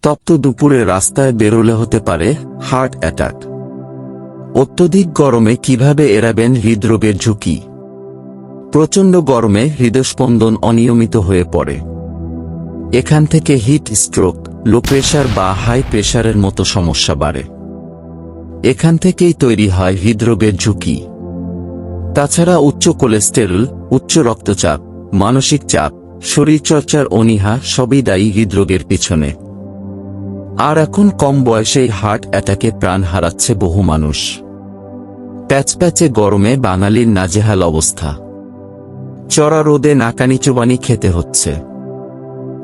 তপ্ত দুপুরে রাস্তায় বেরোলে হতে পারে হার্ট অ্যাটাক। অত্যধিক গরমে কিভাবে এড়াবেন হৃদরোগের ঝুঁকি? প্রচণ্ড গরমে হৃদস্পন্দন অনিয়মিত হয়ে পড়ে। এখান থেকে হিট স্ট্রোক, লো প্রেশার বা হাই প্রেশারের মতো সমস্যা বাড়ে। এখান থেকেই তৈরি হয় হৃদরোগের ঝুঁকি। তাছাড়া উচ্চ কোলেস্টেরল, উচ্চ রক্তচাপ, মানসিক চাপ, শরীরচর্চার অনীহা সবই দায়ী হৃদরোগের পিছনে। আর এখন কম বয়সেই হার্ট অ্যাটাকে প্রাণ হারাচ্ছে বহু মানুষ। প্যাচপ্যাচে গরমে বাঙালির নাজেহাল অবস্থা। চড়া রোদে নাকানি চোবানি খেতে হচ্ছে।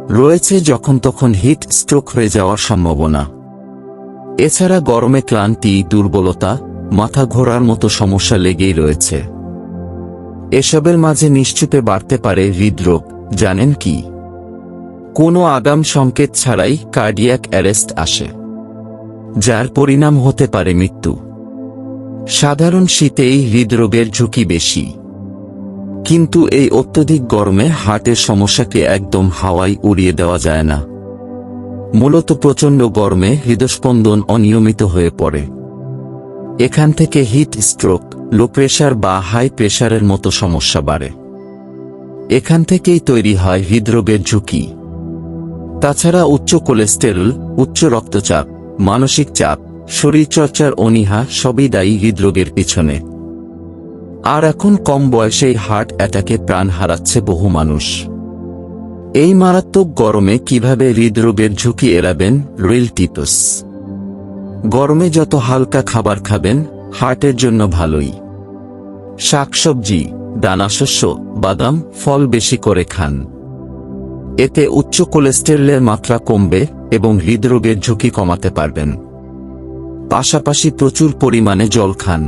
রয়েছে যখন তখন হিট স্ট্রোক হয়ে যাওয়ার সম্ভাবনা। এছাড়া গরমে ক্লান্তি, দুর্বলতা, মাথা ঘোরার মতো সমস্যা লেগেই রয়েছে। এসবের মাঝে নিশ্চুপে বাড়তে পারে হৃদরোগ। জানেন কি? কোনো আগাম সংকেত ছাড়াই কার্ডিয়াক অ্যারেস্ট আসে, যার পরিণাম হতে পারে মৃত্যু। সাধারণ শীতেই হৃদরোগের ঝুঁকি বেশি, কিন্তু এই অত্যধিক গরমে হার্টের সমস্যাকে একদম হাওয়ায় উড়িয়ে দেওয়া যায় না। মূলত প্রচণ্ড গরমে হৃদস্পন্দন অনিয়মিত হয়ে পড়ে। এখান থেকে হিট স্ট্রোক, লো প্রেশার বা হাই প্রেশারের মতো সমস্যা বাড়ে। এখান থেকেই তৈরি হয় হৃদরোগের ঝুঁকি। তাছাড়া উচ্চ কোলেস্টেরল, উচ্চ রক্তচাপ, মানসিক চাপ, শরীরচর্চার অনীহা সবই দায়ী হৃদরোগের পিছনে। আর এখন কম বয়সেই হার্ট অ্যাটাকে প্রাণ হারাচ্ছে বহু মানুষ। এই মারাত্মক গরমে কিভাবে হৃদরোগের ঝুঁকি এড়াবেন? Reel tips. গরমে যত হালকা খাবার খাবেন হার্টের জন্য ভালোই। শাকসবজি, দানাশস্য, বাদাম, ফল বেশি করে খান। এতে উচ্চ কোলেস্টেরলের মাত্রা কমবে এবং হৃদরোগের ঝুঁকি কমাতে পারবেন। পাশাপাশি প্রচুর পরিমাণে জল খান।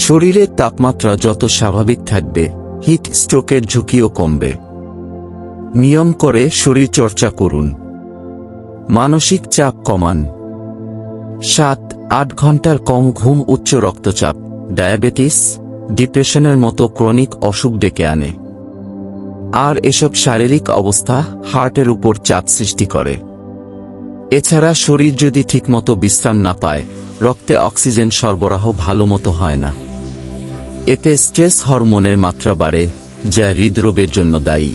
শরীরের তাপমাত্রা যত স্বাভাবিক থাকবে, হিট স্ট্রোকের ঝুঁকিও কমবে। নিয়ম করে শরীরচর্চা করুন। মানসিক চাপ কমান। 7-8 ঘন্টার কম ঘুম উচ্চ রক্তচাপ, ডায়াবেটিস, ডিপ্রেশনের মতো ক্রনিক অসুখ ডেকে আনে। আর এসব শারীরিক অবস্থা হার্টের উপর চাপ সৃষ্টি করে। এছাড়া শরীর যদি ঠিকমতো বিশ্রাম না পায়, রক্তে অক্সিজেন সরবরাহ ভালোমতো হয় না। এতে স্ট্রেস হরমোনের মাত্রা বাড়ে, যা হৃদরোগের জন্য দায়ী।